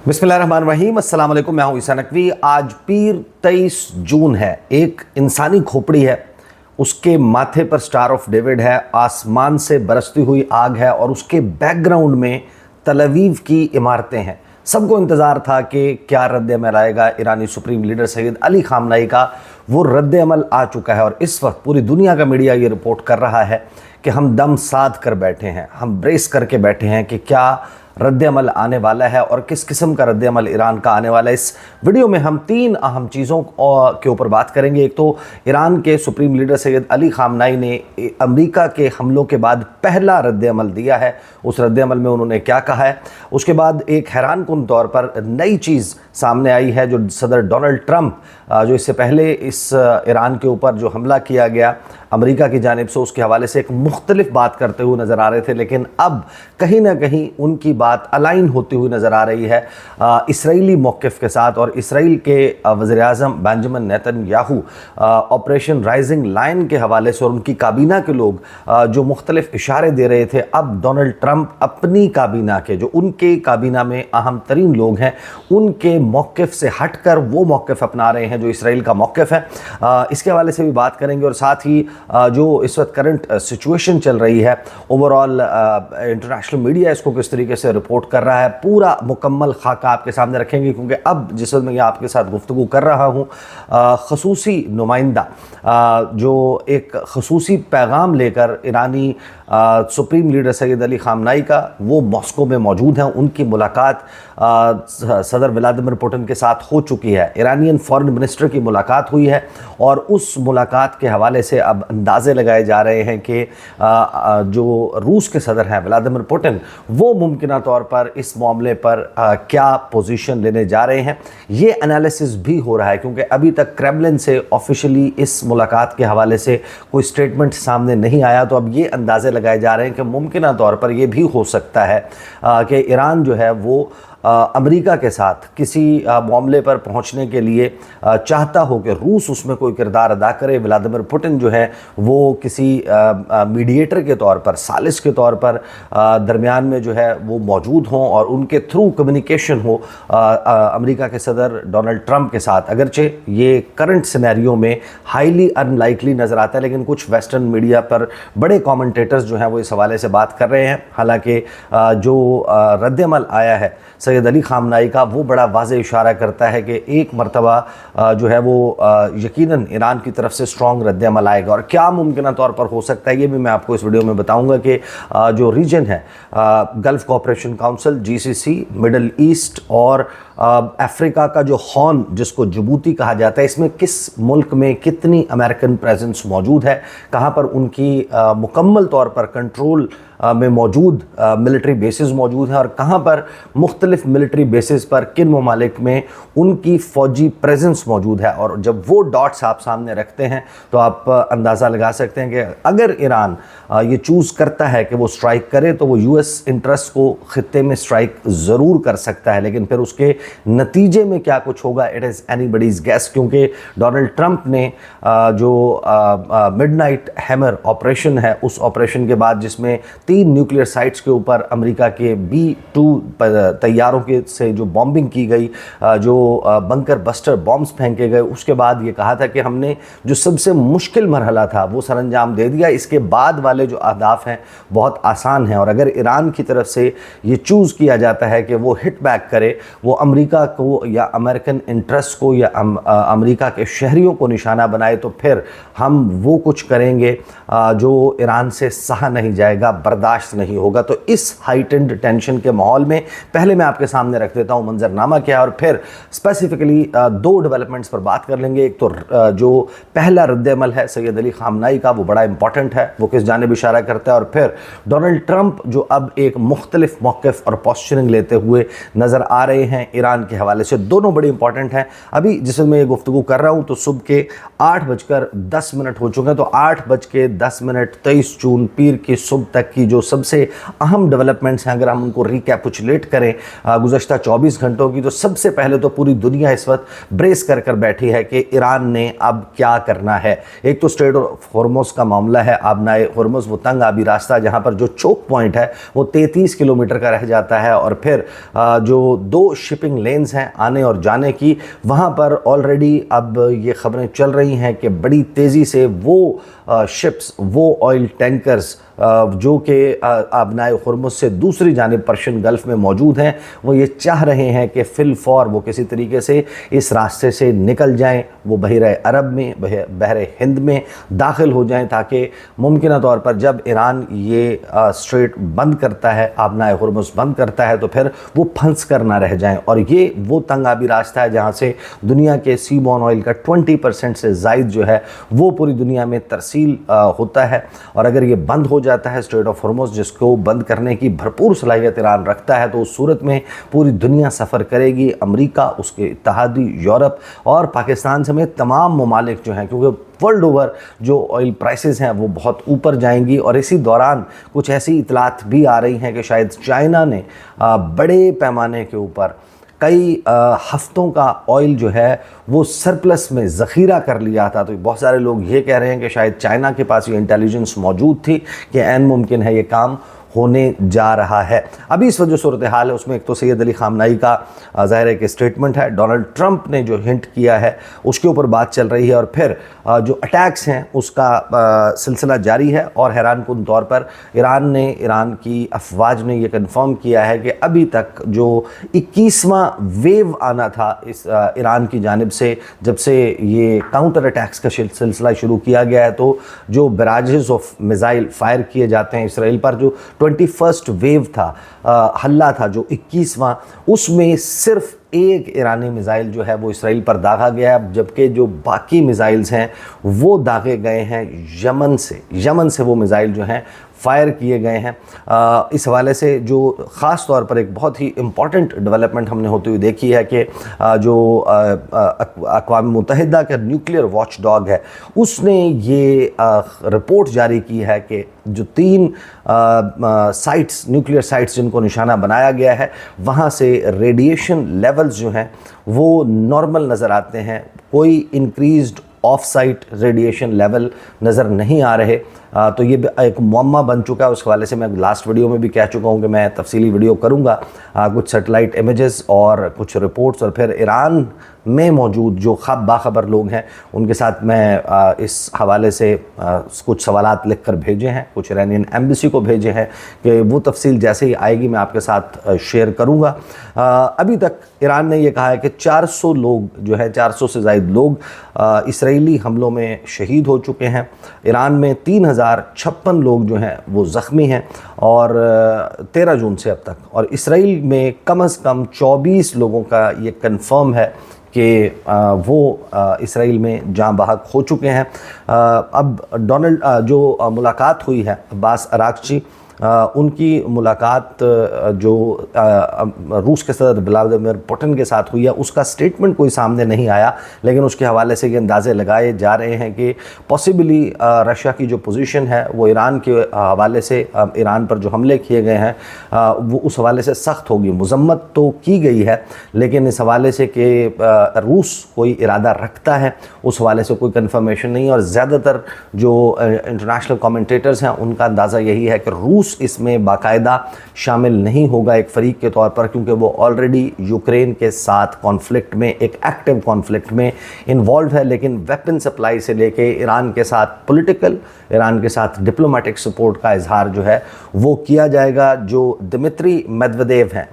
बिस्मिल्लाहिर्रहमानिर्रहीम, अस्सलाम वालेकुम। मैं हूं ईसा नकवी। आज पीर 23 जून है। एक इंसानी खोपड़ी है, उसके माथे पर स्टार ऑफ डेविड है, आसमान से बरसती हुई आग है और उसके बैकग्राउंड में तल अवीव की इमारतें हैं। सबको इंतज़ार था कि क्या रद्द-ए-अमल आएगा ईरानी supreme leader Sayyid Ali Khamenei का। वो रद्द-ए-अमल आ चुका है और इस वक्त पूरी दुनिया का मीडिया ये रिपोर्ट कर रहा है कि हम दम साध कर बैठे हैं, हम ब्रेस करके बैठे हैं कि क्या रद्द-ए-अमल आने वाला है और किस किस्म का रद्द-ए-अमल ईरान का आने वाला है। इस वीडियो में हम तीन अहम चीज़ों के ऊपर बात करेंगे। एक तो ईरान के supreme leader Sayyid Ali Khamenei ने अमेरिका के हमलों के बाद पहला रद्द-ए-अमल दिया है, उस रद्द-ए-अमल में उन्होंने क्या कहा है। उसके बाद एक हैरानकुन तौर पर नई चीज़ सामने आई है जो सदर डोनाल्ड ट्रंप, जो इससे पहले इस ईरान के ऊपर जो हमला किया गया अमेरिका की जानिब से, उसके हवाले से एक मुख्तलिफ बात करते हुए नज़र आ रहे थे, लेकिन अब कहीं ना कहीं उनकी बात अलाइन होती हुई नज़र आ रही है इसराइली मौक़िफ़ के साथ। और इसराइल के वज़ीर-ए-आज़म Benjamin Netanyahu operation Rising Lion के हवाले से और उनकी काबीना के लोग जो मुख्तलिफ इशारे दे रहे थे, अब डोनाल्ड ट्रंप अपनी काबीना के, जो उनके काबीना में अहम तरीन लोग हैं, उनके मौक़िफ़ से हट कर वो मौक़िफ़ अपना रहे हैं जो इसराइल का मौक़िफ़ है। इसके हवाले से भी बात करेंगे और साथ ही जो इस वक्त करंट सिचुएशन चल रही है, ओवरऑल इंटरनेशनल मीडिया इसको किस तरीके से रिपोर्ट कर रहा है, पूरा मुकम्मल खाका आपके सामने रखेंगे। क्योंकि अब जिस वक्त मैं आपके साथ गुफ्तगू कर रहा हूँ, खसूसी नुमाइंदा जो एक खसूसी पैगाम लेकर ईरानी supreme leader Sayyid Ali Khamenei का, वो मॉस्को में मौजूद हैं। उनकी मुलाकात सदर व्लादिमीर पुतिन के साथ हो चुकी है, ईरानियन फॉरेन मिनिस्टर की मुलाकात हुई है और उस मुलाकात के हवाले से अब अंदाज़े लगाए जा रहे हैं कि जो रूस के सदर हैं व्लादिमीर पुतिन, वो मुमकिन तौर पर इस मामले पर क्या पोजीशन लेने जा रहे हैं। ये एनालिसिस भी हो रहा है क्योंकि अभी तक क्रेमलिन से ऑफिशियली इस मुलाकात के हवाले से कोई स्टेटमेंट सामने नहीं आया। तो अब ये अंदाज़े लगाए जा रहे हैं कि मुमकिन तौर पर यह भी हो सकता है कि ईरान जो है वो अमेरिका के साथ किसी मामले पर पहुंचने के लिए चाहता हो कि रूस उसमें कोई किरदार अदा करे। व्लादिमीर पुतिन जो है वो किसी मीडिएटर के तौर पर, सालिस के तौर पर दरमियान में जो है वो मौजूद हों और उनके थ्रू कम्युनिकेशन हो अमेरिका के सदर डोनाल्ड ट्रंप के साथ। अगरचे ये करंट सिनेरियो में हाईली अनलाइकली नज़र आता है, लेकिन कुछ वेस्टर्न मीडिया पर बड़े कमेंटेटर्स जो हैं वो इस हवाले से बात कर रहे हैं। हालांकि जो रद्द-ए-अमल आया है सैयद अली खामनेई का, वो बड़ा वाज़ेह इशारा करता है कि एक मरतबा जो है वो यकीनन ईरान की तरफ से स्ट्रॉन्ग रद्द-ए-अमल आएगा। और क्या मुमकिन तौर पर हो सकता है, ये भी मैं आपको इस वीडियो में बताऊंगा कि जो रीजन है gulf cooperation council, GCC, middle east और अफ्रीका का जो हॉर्न जिसको जिबूती कहा जाता है, इसमें किस मुल्क में कितनी अमेरिकन प्रेजेंस मौजूद है, कहाँ पर उनकी मुकम्मल तौर पर कंट्रोल में मौजूद मिलिट्री बेसिस मौजूद हैं और कहाँ पर मुख्तलिफ मिलिट्री बेसिस पर किन ममालिक में उनकी फ़ौजी प्रेजेंस मौजूद है। और जब वो डॉट्स आप सामने रखते हैं तो आप अंदाज़ा लगा सकते हैं कि अगर ईरान ये चूज़ करता है कि वो स्ट्राइक करे तो वो US इंटरेस्ट को ख़ित्ते में स्ट्राइक ज़रूर कर सकता है, लेकिन फिर उसके नतीजे में क्या कुछ होगा, इट इज़ एनीबडीज़ गेस। क्योंकि डोनाल्ड ट्रंप ने जो मिडनाइट हैमर ऑपरेशन है, उस ऑपरेशन के बाद जिसमें 3 न्यूक्लियर साइट्स के ऊपर अमेरिका के B-2 तैयारों के से जो बॉम्बिंग की गई, जो बंकर बस्टर बॉम्ब्स फेंके गए, उसके बाद ये कहा था कि हमने जो सबसे मुश्किल मरहला था वो सरअंजाम दे दिया, इसके बाद वाले जो अहदाफ हैं बहुत आसान हैं। और अगर ईरान की तरफ से ये चूज़ किया जाता है कि वो हिट बैक करे, वो अमेरिका को या अमेरिकन इंटरेस्ट को या अमेरिका के शहरियों को निशाना बनाए, तो फिर हम वो कुछ करेंगे जो ईरान से सहा नहीं जाएगा, बर्दाश्त नहीं होगा। तो इस हाइटेंड टेंशन के माहौल में पहले मैं आपके सामने रख देता हूं मंजरनामा क्या है और फिर स्पेसिफिकली 2 डेवलपमेंट्स पर बात कर लेंगे। एक तो जो पहला रद्द-ए-अमल है सैयद अली खामनेई का, वो बड़ा इंपॉर्टेंट है, वो किस जानिब इशारा करता है, और फिर डोनाल्ड ट्रंप जो अब एक मुख्तलिफ मौक़िफ़ और पोस्चरिंग लेते हुए नज़र आ रहे हैं ईरान के हवाले से। दोनों बड़ी इंपॉर्टेंट हैं। अभी जिसमें मैं ये गुफ्तगू कर रहा हूँ तो सुबह के 8:10 हो चुके हैं, तो 8:10 23 जून पीर की सुबह तक की की जो सबसे अहम डेवलपमेंट्स हैं, अगर हम उनको रिकैपुचुलेट करें गुज़श्ता 24 घंटों की, तो सबसे पहले तो पूरी दुनिया इस वक्त ब्रेस कर कर बैठी है कि ईरान ने अब क्या करना है। एक तो स्ट्रेट ऑफ हॉर्मुज का मामला है। आबनाए हॉर्मुज वो तंग आबी रास्ता जहाँ पर जो चोक पॉइंट है वो 33 किलोमीटर का रह जाता है, और फिर जो 2 शिपिंग लेन्स हैं आने और जाने की, वहाँ पर ऑलरेडी अब ये खबरें चल रही हैं कि बड़ी तेज़ी से वो शिप्स, वो ऑयल टैंकर्स जो कि आबनाए हॉर्मुज से दूसरी जानिब पर्शियन गल्फ़ में मौजूद हैं, वो ये चाह रहे हैं कि फिलफौर वो किसी तरीके से इस रास्ते से निकल जाएं, वो बहरे अरब में, बहरे हिंद में दाखिल हो जाएं, ताकि मुमकिन तौर पर जब ईरान ये स्ट्रेट बंद करता है, आबनाए हॉर्मुज बंद करता है, तो फिर वो फंस कर ना रह जाएं। और ये वो तंग आबी रास्ता है जहाँ से दुनिया के सीबॉर्न ऑयल का 20% से ज़ायद जो है वो पूरी दुनिया में तरसील होता है। और अगर ये बंद हो जाता है स्ट्रेट ऑफ हॉर्मुज, जिसको बंद करने की भरपूर सलाहियत ईरान रखता है, तो उस सूरत में पूरी दुनिया सफ़र करेगी। अमेरिका, उसके इत्तेहादी यूरोप और पाकिस्तान समेत तमाम ममालिक जो हैं, क्योंकि वर्ल्ड ओवर जो ऑयल प्राइसेस हैं वो बहुत ऊपर जाएंगी। और इसी दौरान कुछ ऐसी इतलात भी आ रही हैं कि शायद चाइना ने बड़े पैमाने के ऊपर कई हफ्तों का ऑयल जो है वो सरप्लस में ज़ख़ीरा कर लिया था। तो बहुत सारे लोग ये कह रहे हैं कि शायद चाइना के पास ये इंटेलिजेंस मौजूद थी कि ऐन मुमकिन है ये काम होने जा रहा है। अभी इस वक्त जो सूरत हाल है उसमें एक तो सैयद अली ख़ामनेई का ज़ाहिर है कि स्टेटमेंट है, डोनाल्ड ट्रंप ने जो हिंट किया है उसके ऊपर बात चल रही है, और फिर जो अटैक्स हैं उसका सिलसिला जारी है। और हैरानकुन तौर पर ईरान की अफवाज ने यह कन्फर्म किया है कि अभी तक जो 21वां वेव आना था इस ईरान की जानिब से, जब से ये काउंटर अटैक्स का सिलसिला शुरू किया गया है, तो जो बराजेस ऑफ मिसाइल फायर किए जाते हैं इसराइल पर, जो 21st वेव था, हल्ला था जो 21वां, उसमें सिर्फ एक ईरानी मिसाइल जो है वो इसराइल पर दागा गया, जबकि जो बाकी मिसाइल्स हैं वो दागे गए हैं यमन से वो मिसाइल जो हैं फायर किए गए हैं। इस हवाले से जो ख़ास तौर पर एक बहुत ही इम्पॉर्टेंट डेवलपमेंट हमने होती हुई देखी है कि जो अक़वाम मुत्तहिदा का न्यूक्लियर वॉच डॉग है उसने ये रिपोर्ट जारी की है कि जो 3 साइट्स, न्यूक्लियर साइट्स जिनको निशाना बनाया गया है, वहाँ से रेडिएशन लेवल्स जो हैं वो नॉर्मल नज़र आते हैं। कोई इंक्रीज़्ड ऑफ साइट रेडिएशन लेवल नज़र नहीं आ रहे। तो ये एक मुअम्मा बन चुका है। उस हवाले से मैं लास्ट वीडियो में भी कह चुका हूँ कि मैं तफसीली वीडियो करूँगा, कुछ सैटेलाइट इमेजेस और कुछ रिपोर्ट्स, और फिर ईरान में मौजूद जो बाखबर लोग हैं उनके साथ मैं इस हवाले से कुछ सवालात लिख कर भेजे हैं, कुछ ईरानियन एम्बेसी को भेजे हैं, कि वो तफसील जैसे ही आएगी मैं आपके साथ शेयर करूँगा। अभी तक ईरान ने यह कहा है कि 400 लोग जो है, 400 से ज़ायद लोग इसराइली हमलों में शहीद हो चुके हैं। ईरान में 3056 लोग जो हैं वो ज़ख्मी हैं, और 13 जून से अब तक, और इसराइल में कम से कम 24 लोगों का ये कन्फर्म है कि वो इसराइल में जाँ बहक हो चुके हैं। अब जो मुलाकात हुई है अब्बास अराग़ची, उनकी मुलाकात जो रूस के सदर व्लादिमीर पुतिन के साथ हुई है, उसका स्टेटमेंट कोई सामने नहीं आया, लेकिन उसके हवाले से ये अंदाज़े लगाए जा रहे हैं कि पॉसिबली रशिया की जो पोजीशन है वो ईरान के हवाले से, ईरान पर जो हमले किए गए हैं वो उस हवाले से सख्त होगी। मज़म्मत तो की गई है, लेकिन इस हवाले से कि रूस कोई इरादा रखता है उस हवाले से कोई कन्फर्मेशन नहीं है। और ज़्यादातर जो इंटरनेशनल कमेंटेटर्स हैं उनका अंदाज़ा यही है कि रूस इसमें बाकायदा शामिल नहीं होगा एक फ़रीक के तौर पर, क्योंकि वो ऑलरेडी यूक्रेन के साथ कॉन्फ्लिक्ट में, एक एक्टिव कॉन्फ्लिक्ट में इन्वॉल्व है। लेकिन वेपन सप्लाई से लेके ईरान के साथ पॉलिटिकल, ईरान के साथ डिप्लोमेटिक सपोर्ट का इजहार जो है वो किया जाएगा। जो दिमित्री मेदवेदेव हैं,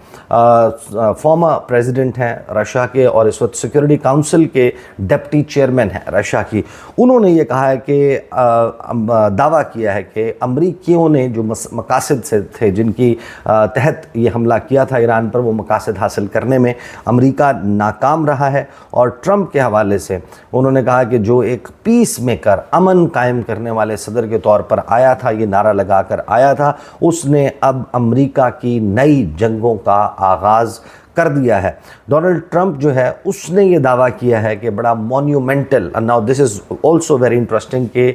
फॉर्मर प्रेसिडेंट हैं रशिया के और इस वक्त सिक्योरिटी काउंसिल के डिप्टी चेयरमैन हैं रशिया की, उन्होंने ये कहा है कि दावा किया है कि अमरीकियों ने जो मकासद से थे, जिनकी तहत ये हमला किया था ईरान पर, वो मकासद हासिल करने में अमेरिका नाकाम रहा है। और ट्रंप के हवाले से उन्होंने कहा कि जो एक पीस मेकर, अमन कायम करने वाले सदर के तौर पर आया था, ये नारा लगा कर आया था, उसने अब अमेरिका की नई जंगों का आगाज़ कर दिया है। डोनाल्ड ट्रंप जो है उसने ये दावा किया है कि बड़ा monumental, now this is also very interesting कि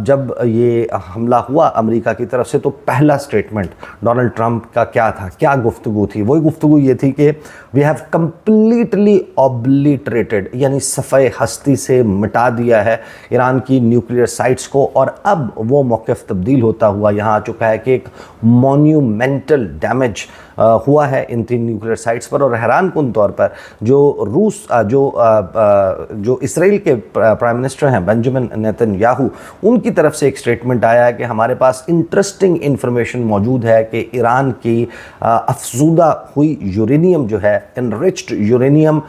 जब ये हमला हुआ अमेरिका की तरफ से तो पहला स्टेटमेंट डोनाल्ड ट्रंप का क्या था, क्या गुफ्तगू थी? वही गुफ्तगू ये थी कि वी हैव कंप्लीटली ऑब्लिटरेटेड, यानी सफ़े हस्ती से मिटा दिया है ईरान की न्यूक्लियर साइट्स को, और अब वो मौक़िफ़ तब्दील होता हुआ यहाँ आ चुका है कि एक मॉन्यूमेंटल डैमेज हुआ है इन 3 न्यूक्लियर साइट्स पर। और हैरानकुन तौर पर जो रूस जो इसराइल के प्राइम मिनिस्टर हैं बेंजामिन नेतन्याहू, उनकी तरफ से एक स्टेटमेंट आया है कि हमारे पास इंटरेस्टिंग इंफॉर्मेशन मौजूद है कि ईरान की अफजूदा हुई यूरेनियम जो है, इनरिच्ड यूरेनियम,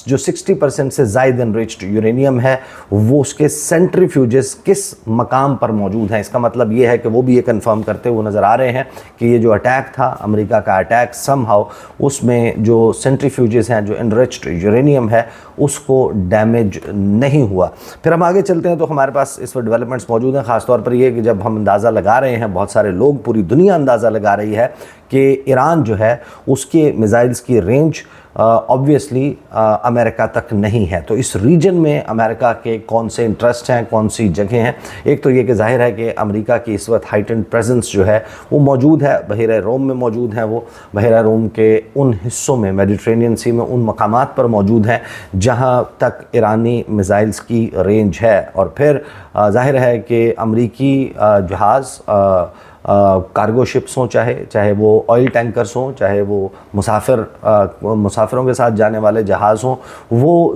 जो 60% से ज़ायद इनरिच्ड यूरेनियम है, वो उसके सेंट्रीफ्यूजेस किस मकाम पर मौजूद हैं। इसका मतलब ये है कि वो भी ये कंफर्म करते हुए नज़र आ रहे हैं कि ये जो अटैक था, अमेरिका का अटैक, समहाउ उसमें जो सेंट्रीफ्यूजेस हैं, जो इनरिच्ड यूरेनियम है, उसको डैमेज नहीं हुआ। फिर हम आगे चलते हैं तो हमारे पास इस पर डेवलपमेंट्स मौजूद हैं, ख़ासतौर पर ये कि जब हम अंदाज़ा लगा रहे हैं, बहुत सारे लोग, पूरी दुनिया अंदाज़ा लगा रही है कि ईरान जो है उसके मिसाइल्स की रेंज ऑब्वियसली अमेरिका तक नहीं है। तो इस रीजन में अमेरिका के कौन से इंटरेस्ट हैं, कौन सी जगह हैं? एक तो ये कि जाहिर है कि अमेरिका की इस वक्त हाइटेंड प्रेजेंस जो है वो मौजूद है, बहरे रोम में मौजूद है, वो बहरा रोम के उन हिस्सों में, मेडिट्रेनियन सी में उन मकामात पर मौजूद हैं जहाँ तक ईरानी मिसाइल्स की रेंज है। और फिर जाहिर है कि अमरीकी जहाज़, कार्गो शिप्स हों, चाहे वो ऑयल टैंकर्स हों, चाहे वो मुसाफिरों के साथ जाने वाले जहाज़ हों, वो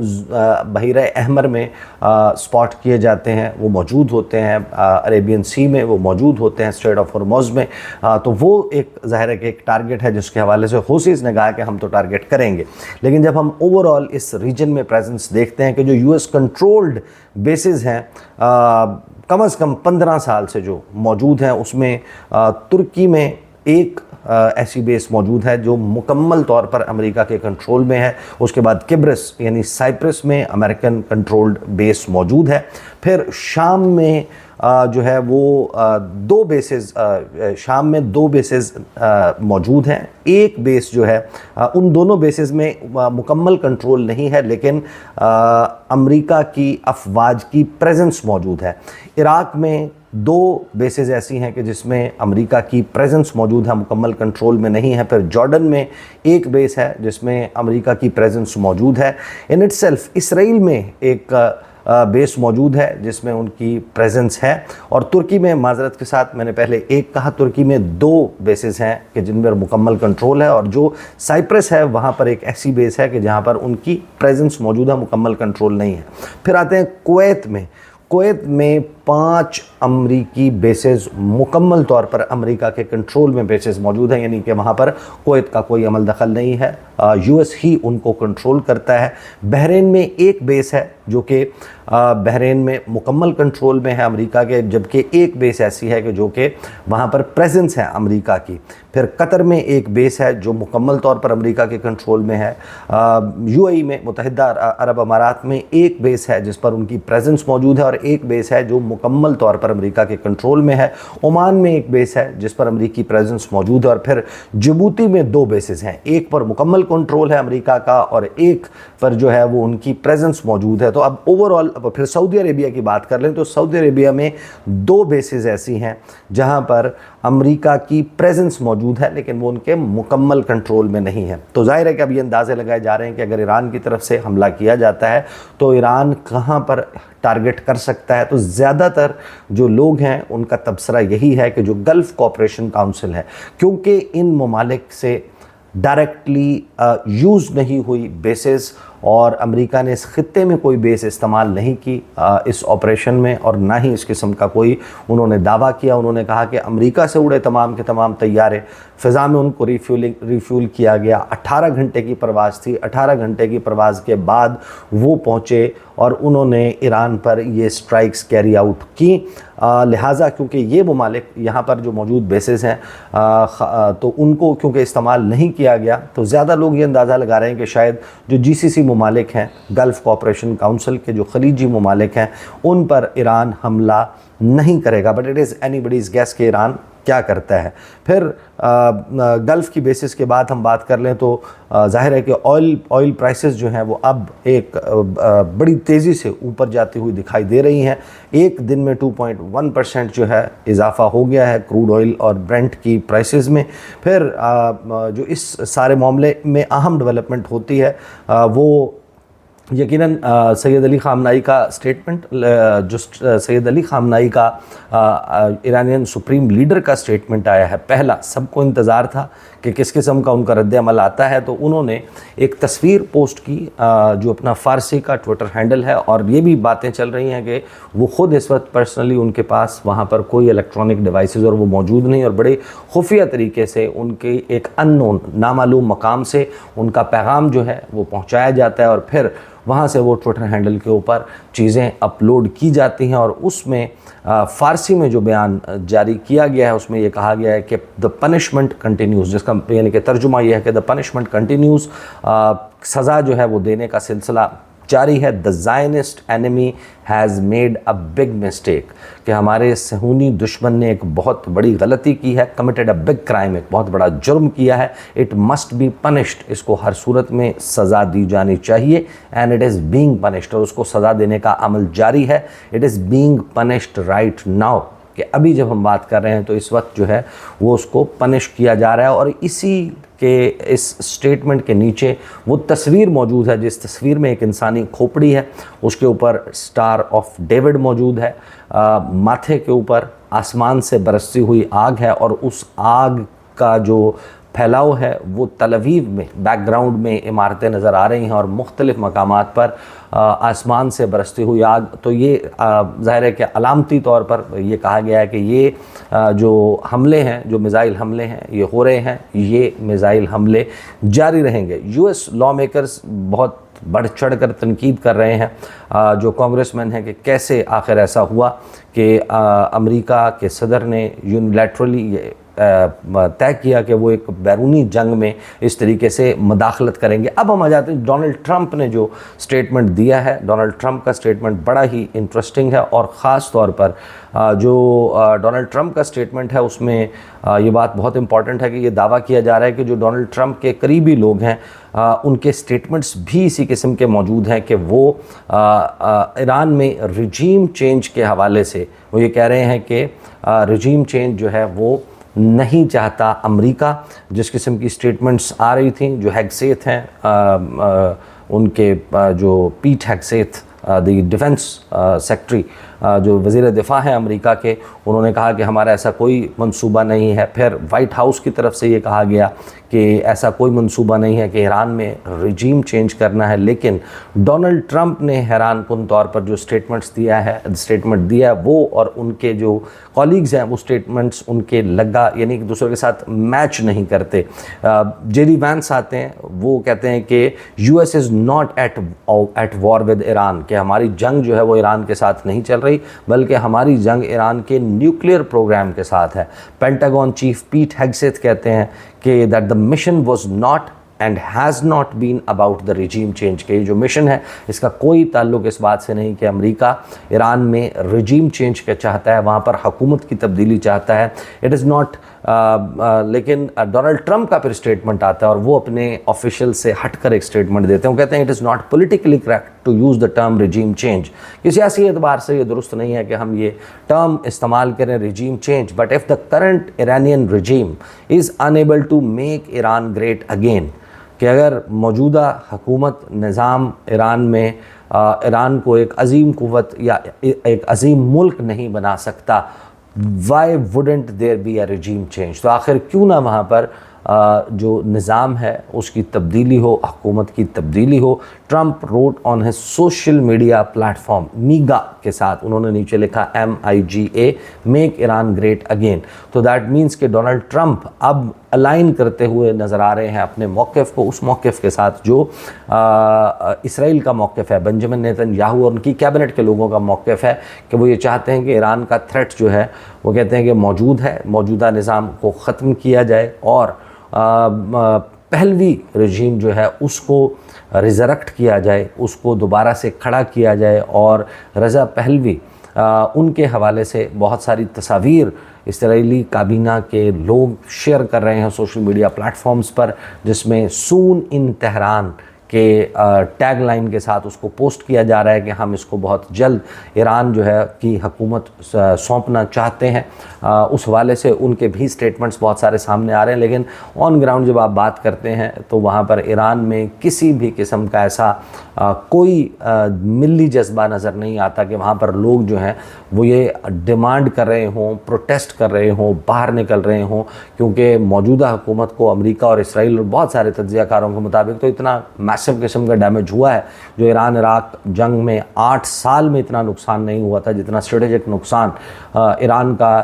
बहरा अहमर में स्पॉट किए जाते हैं, वो मौजूद होते हैं, अरेबियन सी में वो मौजूद होते हैं, स्ट्रेट ऑफ हॉर्मुज़ में। तो वो एक ज़ाहिर है कि एक टारगेट है जिसके हवाले से हौसीज़ ने कहा कि हम तो टारगेट करेंगे। लेकिन जब हम ओवरऑल इस रीजन में प्रेजेंस देखते हैं कि जो US कंट्रोल्ड बेसिस हैं कम से कम 15 साल से जो मौजूद हैं, उसमें तुर्की में एक ऐसी बेस मौजूद है जो मुकम्मल तौर पर अमेरिका के कंट्रोल में है। उसके बाद किब्रस यानी साइप्रस में अमेरिकन कंट्रोल्ड बेस मौजूद है। फिर शाम में जो है वो 2 बेसेस, शाम में 2 बेसेस मौजूद हैं। एक बेस जो है उन दोनों बेसेस में मुकम्मल कंट्रोल नहीं है, लेकिन अमेरिका की अफवाज की प्रेजेंस मौजूद है। इराक़ में 2 बेसेस ऐसी हैं कि जिसमें अमेरिका की प्रेजेंस मौजूद है, मुकम्मल कंट्रोल में नहीं है। फिर जॉर्डन में एक बेस है जिसमें अमेरिका की प्रेजेंस मौजूद है। इन इटसेल्फ इसराइल में एक बेस मौजूद है जिसमें उनकी प्रेजेंस है। और तुर्की में, माजरत के साथ मैंने पहले एक कहा, तुर्की में 2 बेसेस हैं कि जिन पर मुकम्मल कंट्रोल है, और जो साइप्रस है वहाँ पर एक ऐसी बेस है कि जहाँ पर उनकी प्रेजेंस मौजूद है, मुकम्मल कंट्रोल नहीं है। फिर आते हैं कुवैत में। कुवैत में 5 अमरीकी बेसेस मुकम्मल तौर पर अमेरिका के कंट्रोल में बेसेस मौजूद हैं, यानी कि वहाँ पर कुवैत का कोई अमल दखल नहीं है, US ही उनको कंट्रोल करता है। बहरीन में एक बेस है जो कि बहरीन में मुकम्मल कंट्रोल में है अमेरिका के, जबकि एक बेस ऐसी है कि जो कि वहाँ पर प्रेजेंस है अमेरिका की। फिर कतर में एक बेस है जो मुकम्मल तौर पर अमेरिका के कंट्रोल में है। UAE में, मुत्तहिदा अरब अमारात में एक बेस है जिस पर उनकी प्रेजेंस मौजूद है, और एक बेस है जो मुकम्मल तौर पर अमेरिका के कंट्रोल में है। ओमान में एक बेस है जिस पर अमेरिकी प्रेजेंस मौजूद है। और फिर जिबूती में 2 बेसेस हैं, एक पर मुकम्मल कंट्रोल है अमेरिका का और एक पर जो है वो उनकी प्रेजेंस मौजूद है। तो अब ओवरऑल फिर सऊदी अरेबिया की बात कर लें तो सऊदी अरेबिया में 2 बेसेस ऐसी हैं जहां पर अमेरिका की प्रेजेंस मौजूद है, लेकिन वो उनके मुकम्मल कंट्रोल में नहीं है। तो जाहिर है कि अब ये अंदाजे लगाए जा रहे हैं कि अगर ईरान की तरफ से हमला किया जाता है तो ईरान कहां पर टारगेट कर सकता है। तो ज़्यादातर जो लोग हैं उनका तबसरा यही है कि जो गल्फ़ कोऑपरेशन काउंसिल है, क्योंकि इन ममालिक से डायरेक्टली यूज़ नहीं हुई बेसेस, और अमेरिका ने इस खित्ते में कोई बेस इस्तेमाल नहीं की इस ऑपरेशन में, और ना ही इस किस्म का कोई उन्होंने दावा किया। उन्होंने कहा कि अमेरिका से उड़े तमाम के तमाम तैयारे, फ़िज़ा में उनको रिफ्यूल किया गया। 18 घंटे की परवाज़ थी, 18 घंटे की परवाज़ के बाद वो पहुँचे और उन्होंने ईरान पर ये स्ट्राइक्स कैरी आउट की। लिहाजा क्योंकि ये ममालिक यहाँ पर जो मौजूद बेसेस हैं तो उनको क्योंकि इस्तेमाल नहीं किया गया, तो ज़्यादा लोग ये अंदाज़ा लगा रहे हैं कि शायद जो GCC ममालिक हैं, गल्फ़ कोऑपरेशन काउंसिल के जो खलीजी ममालिक हैं, उन पर ईरान हमला नहीं करेगा। बट इट इज़ एनीबडीज़ गेस कि ईरान क्या करता है। फिर गल्फ़ की बेसिस के बाद हम बात कर लें तो ज़ाहिर है कि ऑयल प्राइसेस जो हैं वो अब एक बड़ी तेज़ी से ऊपर जाती हुई दिखाई दे रही हैं। एक दिन में 2.1% जो है इजाफा हो गया है क्रूड ऑयल और ब्रेंट की प्राइसेस में। फिर जो इस सारे मामले में अहम डेवलपमेंट होती है वो यकीनन सैयद अली ख़ामनेई का स्टेटमेंट, जो सैयद अली ख़ामनेई का ईरानियन सुप्रीम लीडर का स्टेटमेंट आया है। पहला सबको इंतज़ार था कि किस किस्म का उनका रद्द अमल आता है, तो उन्होंने एक तस्वीर पोस्ट की जो अपना फ़ारसी का ट्विटर हैंडल है, और ये भी बातें चल रही हैं कि वो ख़ुद इस वक्त पर्सनली उनके पास वहाँ पर कोई इलेक्ट्रॉनिक डिवाइसेस और वो मौजूद नहीं, और बड़े खुफिया तरीके से उनके एक अननोन नामालूम मकाम से उनका पैगाम जो है वो पहुँचाया जाता है, और फिर वहाँ से वो ट्विटर हैंडल के ऊपर चीज़ें अपलोड की जाती हैं। और उसमें फ़ारसी में जो बयान जारी किया गया है उसमें ये कहा गया है कि द पनिशमेंट कंटिन्यूज़, जिसका यानी कि तर्जुमा ये है कि द पनिशमेंट कंटिन्यूज़, सज़ा जो है वो देने का सिलसिला जारी है। The Zionist enemy has made a big mistake, कि हमारे सहूनी दुश्मन ने एक बहुत बड़ी गलती की है, कमिटेड अ बिग क्राइम, एक बहुत बड़ा जुर्म किया है। इट मस्ट बी पनिश्ड, इसको हर सूरत में सज़ा दी जानी चाहिए। And it is being punished, और उसको सज़ा देने का अमल जारी है। It is being punished right now, कि अभी जब हम बात कर रहे हैं तो इस वक्त जो है वो उसको पनिश किया जा रहा है। और इसी के इस स्टेटमेंट के नीचे वो तस्वीर मौजूद है, जिस तस्वीर में एक इंसानी खोपड़ी है, उसके ऊपर स्टार ऑफ डेविड मौजूद है, माथे के ऊपर आसमान से बरसती हुई आग है, और उस आग का जो फैलाव है वो तल अवीव में बैकग्राउंड में इमारतें नज़र आ रही हैं, और मुख्तलिफ़ मकामात पर आसमान से बरसती हुई आग। तो ये ज़ाहिर है कि अलामती तौर पर ये कहा गया है कि ये जो हमले हैं, जो मिज़ाइल हमले हैं ये हो रहे हैं, ये मिज़ाइल हमले जारी रहेंगे। यूएस लॉ मेकर्स बहुत बढ़ चढ़ कर तनकीद कर रहे हैं, जो कांग्रेसमैन हैं, कि कैसे आखिर ऐसा हुआ कि अमेरिका के सदर ने यूनिलैटरली तय किया कि वो एक बैरूनी जंग में इस तरीके से मदाखलत करेंगे। अब हम आ जाते हैं डोनाल्ड ट्रंप ने जो स्टेटमेंट दिया है। डोनाल्ड ट्रंप का स्टेटमेंट बड़ा ही इंटरेस्टिंग है, और ख़ास तौर पर जो डोनाल्ड ट्रंप का स्टेटमेंट है उसमें ये बात बहुत इंपॉर्टेंट है कि ये दावा किया जा रहा है कि जो डोनाल्ड ट्रंप के करीबी लोग हैं उनके स्टेटमेंट्स भी इसी किस्म के मौजूद हैं कि वो ईरान में रिजीम चेंज के हवाले से वो ये कह रहे हैं कि रिजीम चेंज जो है वो नहीं चाहता अमेरिका। जिस किस्म की स्टेटमेंट्स आ रही थी, जो हेगसेथ हैं उनके जो Pete Hegseth the defence secretary, जो वज़ीर दिफ़ा हैं अमेरिका के, उन्होंने कहा कि हमारा ऐसा कोई मंसूबा नहीं है। फिर वाइट हाउस की तरफ से ये कहा गया कि ऐसा कोई मंसूबा नहीं है कि ईरान में रिजीम चेंज करना है। लेकिन डोनाल्ड ट्रंप ने हैरानकुन तौर पर जो स्टेटमेंट दिया है वो और उनके जो कॉलीग्स हैं वो स्टेटमेंट्स उनके लगा यानी कि दूसरों के साथ मैच नहीं करते। जेडी वैंस आते हैं, वो कहते हैं कि US is not at war with Iran, कि हमारी जंग जो है वो ईरान के साथ नहीं चल रही, बल्कि हमारी जंग ईरान के न्यूक्लियर प्रोग्राम के साथ है। पेंटागन चीफ पीट हेगसेथ कहते हैं कि that the mission was not and has not been about the regime change, के जो मिशन है इसका कोई ताल्लुक इस बात से नहीं कि अमेरिका ईरान में रिजीम चेंज का चाहता है, वहाँ पर हुकूमत की तब्दीली चाहता है। इट इज़ नॉट लेकिन डोनाल्ड ट्रंप का फिर स्टेटमेंट आता है और वो अपने ऑफिशियल से हटकर एक स्टेटमेंट देते हैं। वो कहते हैं it is not politically correct to use the term regime change, कि सियासी एतबार से ये दुरुस्त नहीं है कि हम ये टर्म इस्तेमाल करें regime change. But if the current Iranian regime is unable to make Iran great again, कि अगर मौजूदा हुकूमत निज़ाम ईरान में ईरान को एक अजीम कुव्वत या एक अजीम मुल्क नहीं बना सकता, why wouldn't there be a regime change, तो आखिर क्यों ना वहाँ पर जो निज़ाम है उसकी तब्दीली हो, हुकूमत की तब्दीली हो। Trump wrote on his social media platform MIGA के साथ उन्होंने नीचे लिखा MIGA, make Iran great again. तो दैट मीन्स कि डोनाल्ड ट्रंप अब अलाइन करते हुए नज़र आ रहे हैं अपने मौक़िफ़ को उस मौक़िफ़ के साथ जो इसराइल का मौक़िफ़ है, बेंजामिन नेतन्याहू और उनकी कैबिनेट के लोगों का मौक़िफ़ है, कि वो ये चाहते हैं कि ईरान का थ्रेट जो है वो कहते हैं कि मौजूद है, मौजूदा निज़ाम को ख़त्म किया जाए और पहलवी रजीम जो है उसको रिज़रेक्ट किया जाए, उसको दोबारा से खड़ा किया जाए और रज़ा पहलवी उनके हवाले से बहुत सारी तस्वीर इसराइली काबीना के लोग शेयर कर रहे हैं सोशल मीडिया प्लेटफॉर्म्स पर, जिसमें सून इन तेहरान के टैग लाइन के साथ उसको पोस्ट किया जा रहा है कि हम इसको बहुत जल्द ईरान जो है की हुकूमत सौंपना चाहते हैं। उस हवाले से उनके भी स्टेटमेंट्स बहुत सारे सामने आ रहे हैं, लेकिन ऑन ग्राउंड जब आप बात करते हैं तो वहाँ पर ईरान में किसी भी किस्म का ऐसा कोई मिली जज्बा नज़र नहीं आता कि वहाँ पर लोग जो हैं वो ये डिमांड कर रहे हों, प्रोटेस्ट कर रहे हों, बाहर निकल रहे हों, क्योंकि मौजूदा हुकूमत को अमेरिका और इसराइल और बहुत सारे तज्ज़ियाकारों के मुताबिक तो इतना मैसिव किस्म का डैमेज हुआ है। जो ईरान इराक जंग में 8 साल में इतना नुकसान नहीं हुआ था जितना स्ट्रेटेजिक नुकसान ईरान का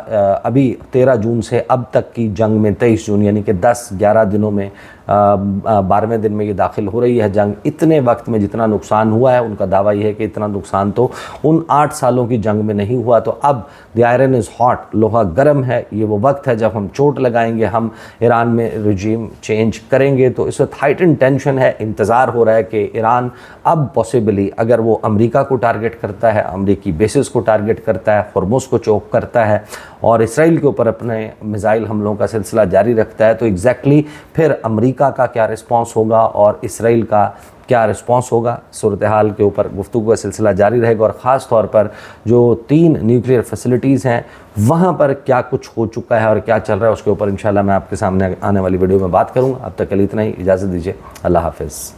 अभी 13 जून से अब तक की जंग में 23 जून यानी कि 10-11 दिनों में 12वें दिन में ये दाखिल हो रही है जंग। इतने वक्त में जितना नुकसान हुआ है, उनका दावा यह है कि इतना नुकसान तो उन 8 सालों की जंग में नहीं हुआ। तो अब द आयरन इज़ हॉट, लोहा गर्म है, ये वो वक्त है जब हम चोट लगाएंगे, हम ईरान में रिजीम चेंज करेंगे। तो इस वक्त हाइटन टेंशन है, इंतज़ार हो रहा है कि ईरान अब पॉसिबली अगर वो अमेरिका को टारगेट करता है, अमेरिकी बेसिस को टारगेट करता है, हॉर्मुज़ को चोक करता है और इसराइल के ऊपर अपने मिसाइल हमलों का सिलसिला जारी रखता है, तो एग्जैक्टली फिर अमेरिका का क्या रिस्पॉन्स होगा और इसराइल का क्या रिस्पॉन्स होगा, सूरत हाल के ऊपर गुफ्तगू का सिलसिला जारी रहेगा। और ख़ास तौर पर जो 3 न्यूक्लियर फैसिलिटीज़ हैं वहाँ पर क्या कुछ हो चुका है और क्या चल रहा है उसके ऊपर इंशाल्लाह मैं आपके सामने आने वाली वीडियो में बात करूँगा। अब तक के लिए इतना ही, इजाज़त दीजिए, अल्लाह हाफ़िज़।